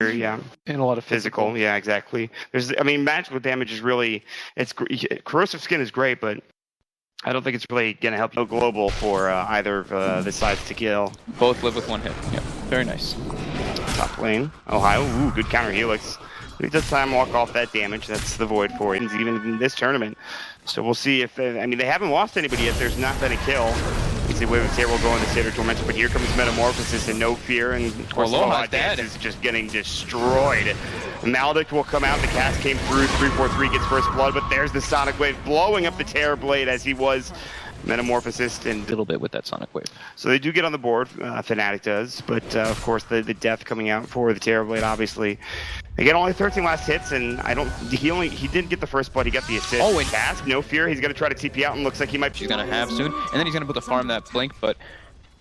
Nature, yeah. And a lot of Physical, yeah, exactly. I mean, magical damage is really, corrosive skin is great, but I don't think it's really going to help you go global for either of the sides to kill. Both live with one hit. Yep, very nice. Top lane, Ohaiyo, ooh, good counter helix. He does time walk off that damage. That's the void for it, even in this tournament. So we'll see if I mean, they haven't lost anybody yet. There's not been a kill. You see Wave of Terror will go into Satyr Tormentor, but here comes Metamorphosis and No Fear, and of course Aloha Dance is just getting destroyed. Maledict will come out. The cast came through. 343 gets first blood, but there's the Sonic Wave blowing up the Terror Blade as he was Metamorphosis and a little bit with that Sonic Wave. So they do get on the board, Fnatic does, but of course the death coming out for the Terror Blade, obviously. Again, only 13 last hits, and he didn't get the first blood, he got the assist. Oh, and cast, No Fear, he's gonna try to TP out and looks like he might. He's gonna have soon, and then he's gonna put the farm that blink, but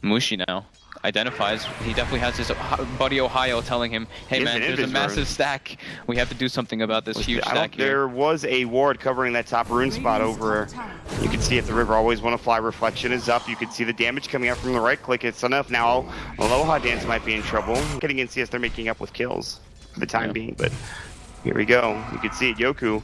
Mushi now identifies, he definitely has his buddy Ohaiyo telling him, hey man, there's a massive stack. We have to do something about this huge stack here. There was a ward covering that top rune spot over. You can see if the river always want to fly. Reflection is up. You can see the damage coming out from the right click. It's enough now. Aloha Dance might be in trouble. Getting in CS, they're making up with kills for the time being, but here we go. You can see it. Yoku.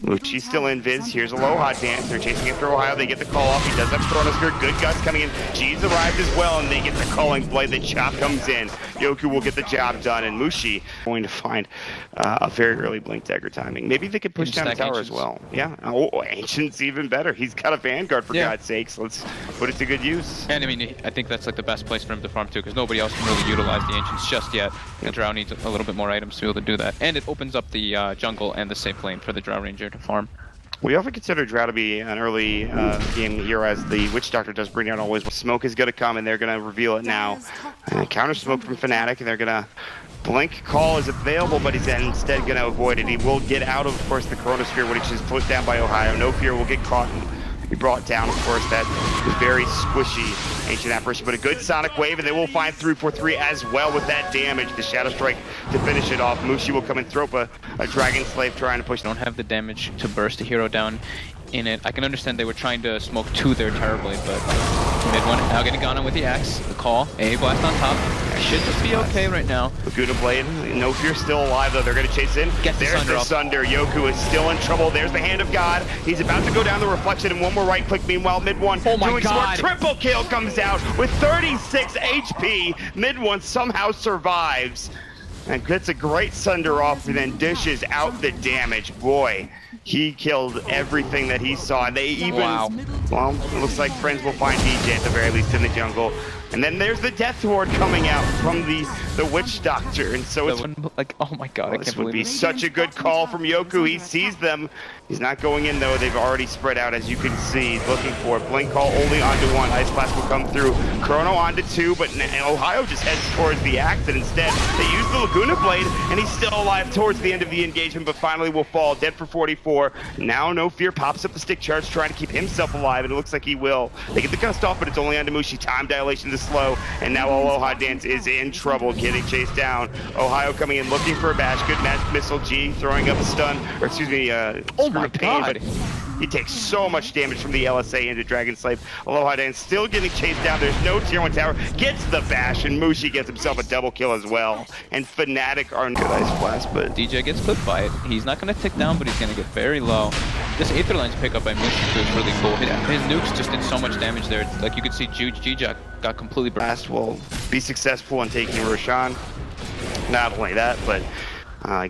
Mushi's still in Viz. Here's Aloha Dance. They're chasing after Ohaiyo. They get the call off. He does have Chronosphere. Good guts coming in. G's arrived as well, and they get the calling blade. The chop comes in. Yoku will get the job done, and Mushi going to find a very early blink dagger timing. Maybe they could push down the tower as well. Yeah. Oh, Ancient's even better. He's got a Vanguard, for God's sakes. Let's put it to good use. And I mean, I think that's like the best place for him to farm too, because nobody else can really utilize the Ancients just yet. The Drow needs a little bit more items to be able to do that. And it opens up the jungle and the safe lane for the Drow Ranger to farm. We often consider Drow to be an early game hero, as the Witch Doctor does bring out always. Smoke is going to come, and they're going to reveal it now. Counter smoke from Fnatic, and they're going to... Blink call is available, but he's instead going to avoid it. He will get out of course, the Chronosphere, which is put down by Ohaiyo. No Fear will get caught and be brought down, of course. That was very squishy Ancient Apparition, but a good Sonic Wave, and they will find 343 as well with that damage. The Shadow Strike to finish it off. Mushi will come and throw up a Dragon Slave trying to push. Don't have the damage to burst a hero down in it. I can understand they were trying to smoke to their Terror Blade, but MidOne now getting gone with the axe. The call, a blast on top. Should just be okay right now. Laguna Blade, No Fear still alive though. They're going to chase in. There's the Sunder. Yoku is still in trouble. There's the Hand of God. He's about to go down the Reflection, and one more right click. Meanwhile, MidOne doing some triple kill comes out with 36 HP. MidOne somehow survives and gets a great Sunder off, and then dishes out the damage. Boy, he killed everything that he saw. They even, well, it looks like friends will find DJ at the very least in the jungle. And then there's the Death Horde coming out from the Witch Doctor, and so it's like, oh my god, this would be such a good call from Yoku. He sees them. He's not going in though. They've already spread out, as you can see. He's looking for it. Blink call only onto one. Ice Blast will come through. Chrono onto two, but Ohaiyo just heads towards the axe, and instead they use the Laguna Blade, and he's still alive towards the end of the engagement, but finally will fall dead for 44. Now No Fear pops up the stick charge, trying to keep himself alive, and it looks like he will. They get the gust off, but it's only onto Mushi. Time dilation is slow, and now Aloha Dance is in trouble, getting chased down. Ohaiyo coming in looking for a bash. Good match missile. G throwing up a stun, or excuse me, oh my god, but he takes so much damage from the LSA into Dragon Slave. Aloha Dance still getting chased down. There's no tier 1 tower. Gets the bash, and Mushi gets himself a double kill as well. And Fnatic are in good Ice Blast, but DJ gets clipped by it. He's not going to tick down, but he's going to get very low. This Aether Lens pickup by Mushi is really cool. His nukes just did so much damage there. Like you could see G-Jack got completely Blast will be successful in taking Roshan. Not only that, but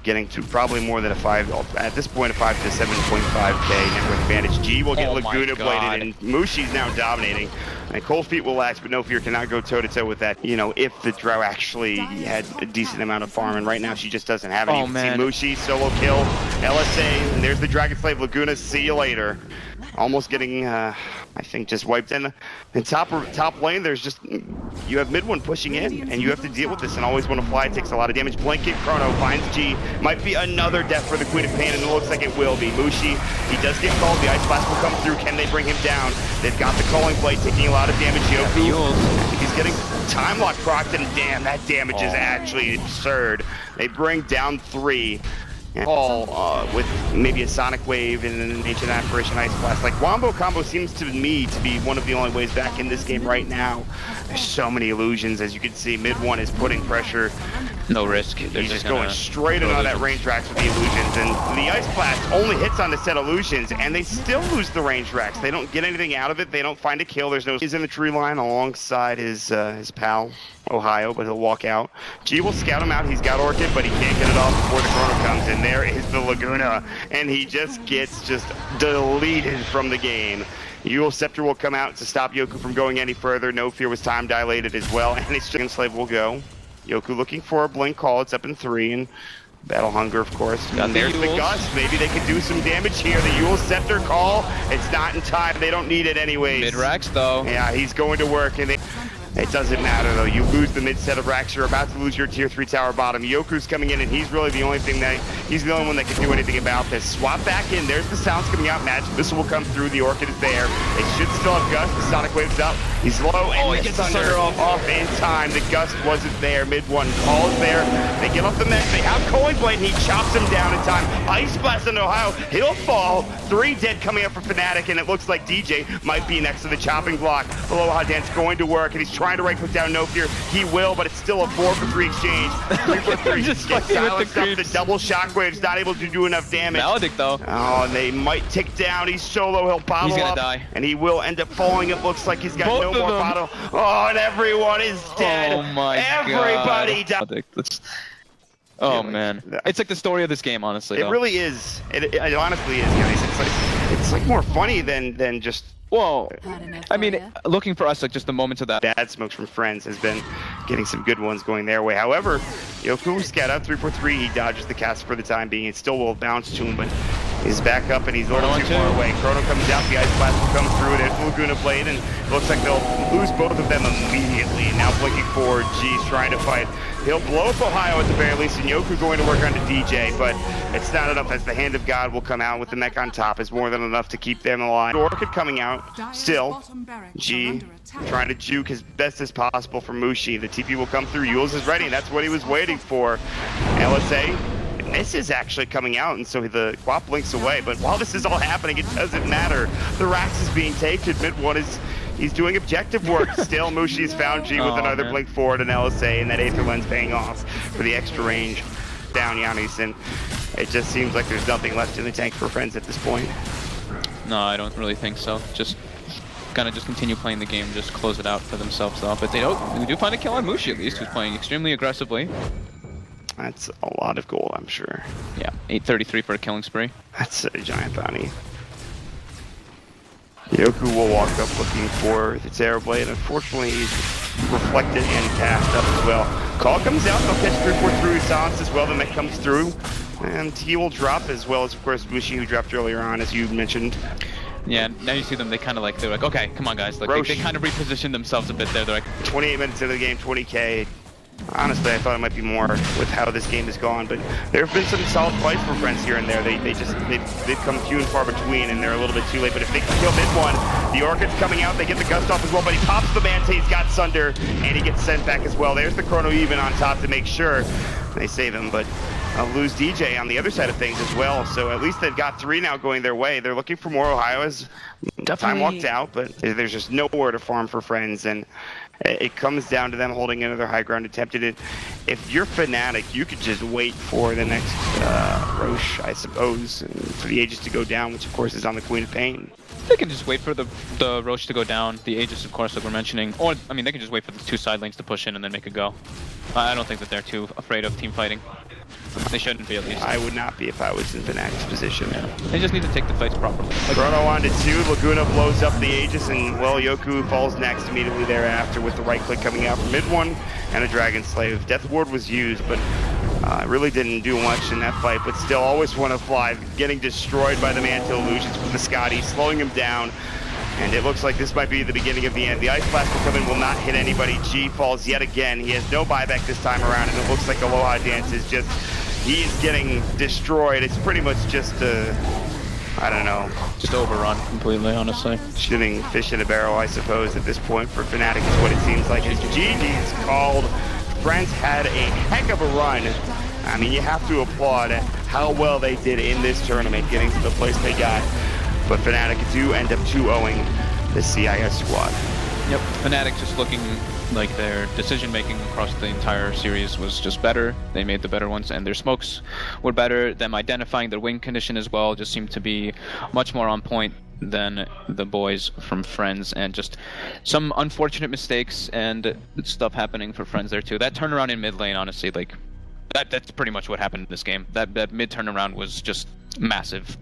getting to probably more than a 5, at this point a 5 to 7.5k network advantage. G will get Laguna bladed, and Mushi's now dominating. And Cold Feet will last, but No Fear cannot go toe-to-toe with that, you know, if the Drow actually had a decent amount of farm, and right now she just doesn't have it. You can see Mushi, solo kill, LSA, and there's the Dragon Slave Laguna, see you later. Almost getting, I think, just wiped in. In top lane, there's just, you have MidOne pushing in, and you have to deal with this, and always want to fly. It takes a lot of damage. Blanket Chrono finds G. Might be another death for the Queen of Pain, and it looks like it will be. Mushi, he does get called. The Ice Blast will come through. Can they bring him down? They've got the Calling Blade, taking a lot of damage. Yoku, he's getting time lock procced, and damn, that damage is actually absurd. They bring down 3. And Paul with maybe a Sonic Wave and an Ancient Apparition Ice Blast. Like, Wombo Combo seems to me to be one of the only ways back in this game right now. There's so many illusions, as you can see. MidOne is putting pressure. No risk. He's just going straight into that range racks with the illusions, and the Ice Blast only hits on the set illusions, and they still lose the range racks. They don't get anything out of it. They don't find a kill. There's no. He's in the tree line alongside his pal Ohaiyo, but he'll walk out. G will scout him out. He's got Orchid, but he can't get it off before the Chrono comes. And there is the Laguna, and he just gets deleted from the game. Yule Scepter will come out to stop Yoku from going any further. No Fear was time dilated as well, and his Dragon Slave will go. Yoku looking for a blink call. It's up in 3, and Battle Hunger, of course. And there's the Gust. Maybe they could do some damage here. The Yule Scepter call. It's not in time. They don't need it anyways. Mid racks though. Yeah, he's going to work, and it doesn't matter though. You lose the mid set of racks. You're about to lose your tier 3 tower bottom. Yoku's coming in, and he's really the only one that can do anything about this. Swap back in. There's the sounds coming out. Match. This will come through. The Orchid is there. It should still have Gust. The Sonic Wave's up. He's low, and he gets the Thunder off in time. The Gust wasn't there. MidOne call is there. They get off the mech. They have Coin Blade, and he chops him down in time. Ice Blast on Ohaiyo. He'll fall. 3 dead coming up for Fnatic, and it looks like DJ might be next to the chopping block. Aloha Dance going to work, and he's trying to right click down No Fear. He will, but it's still a 4-for-3 exchange. 3-for-3. Just gets silenced up. The double shockwave's not able to do enough damage. MatchID though. Oh, and they might tick down. He's solo. He'll bottle He's gonna up, die. and he will end up falling. It looks like he's got Both no more bottle. Oh, and everyone is dead. Oh my Everybody God. died. Oh man, it's like the story of this game, honestly. It really is. It honestly is, guys. It's like more funny than just. Well, I mean, looking for us, like just the moments of that. Bad Smokes from Friends has been getting some good ones going their way. However, Yoku scout out 3-4-3. He dodges the cast for the time being. It still will bounce to him, but he's back up and he's a little too far away. Chrono comes out. The Ice Blast will come through. There's the Laguna Blade, and it looks like they'll lose both of them immediately. Now blinking forward. G's trying to fight. He'll blow up Ohaiyo at the very least, and Yoku going to work on the DJ, but it's not enough, as the Hand of God will come out with the mech on top. Is more than enough to keep them alive. Orchid coming out, still. G trying to juke as best as possible for Mushi. The TP will come through. Yules is ready. That's what he was waiting for. LSA. This is actually coming out, and so the Quap blinks away. But while this is all happening, it doesn't matter. The Rax is being taken. MidOne he's doing objective work. Still, Mushi's found G with another blink forward and LSA, and that Aether Lens paying off for the extra range down Giannis, and it just seems like there's nothing left in the tank for Friends at this point. No, I don't really think so. Just gonna continue playing the game, just close it out for themselves though. But they do find a kill on Mushi at least, who's playing extremely aggressively. That's a lot of gold, I'm sure. Yeah, 833 for a killing spree. That's a giant bounty. Yoku will walk up looking for the Terror Blade. Unfortunately, he's reflected and cast up as well. Call comes out, they'll catch 3-4 through silence as well. The mech comes through, and he will drop, as well as, of course, Mushi, who dropped earlier on, as you mentioned. Yeah, now you see them, they're like, okay, come on guys. Like, they kind of repositioned themselves a bit there. They're like 28 minutes into the game, 20k. Honestly, I thought it might be more with how this game has gone, but there have been some solid fights for Friends here and there. They've come few and far between, and they're a little bit too late. But if they can kill MidOne, the Orchid's coming out. They get the Gust off as well, but he pops the Manta. He's got Sunder, and he gets sent back as well. There's the Chrono even on top to make sure they save him, but lose DJ on the other side of things as well. So at least they've got 3 now going their way. They're looking for more Ohaiyo as time walked out, but there's just nowhere to farm for Friends, and it comes down to them holding another high ground attempt. If you're Fnatic, you could just wait for the next Roche, I suppose, and for the Aegis to go down, which of course is on the Queen of Pain. They can just wait for the Roche to go down, the Aegis, of course, like we're mentioning. Or, I mean, they can just wait for the 2 side lanes to push in and then make a go. I don't think that they're too afraid of team fighting. They shouldn't be, at least. I would not be if I was in Fnatic's position. Yeah. They just need to take the fights properly. Chrono on to 2, Laguna blows up the Aegis, and, well, Yoku falls next immediately thereafter with the right click coming out from MidOne and a Dragon Slave. Death Ward was used, but really didn't do much in that fight, but still always one of 5, getting destroyed by the Manta Illusions from the Scotty, slowing him down. And it looks like this might be the beginning of the end. The Ice Blast will come in, will not hit anybody. G falls yet again. He has no buyback this time around, and it looks like Aloha Dance is just, he's getting destroyed. It's pretty much just I don't know. Just overrun completely, honestly. Shooting fish in a barrel, I suppose, at this point for Fnatic is what it seems like. As GG's called. Friends had a heck of a run I mean, you have to applaud how well they did in this tournament, getting to the place they got. But Fnatic do end up 2-0ing the CIS squad. Yep, Fnatic just looking like their decision-making across the entire series was just better. They made the better ones, and their smokes were better. Them identifying their win condition as well just seemed to be much more on point than the boys from Friends, and just some unfortunate mistakes and stuff happening for Friends there too. That turnaround in mid lane, honestly, like that's pretty much what happened in this game. That mid turnaround was just massive.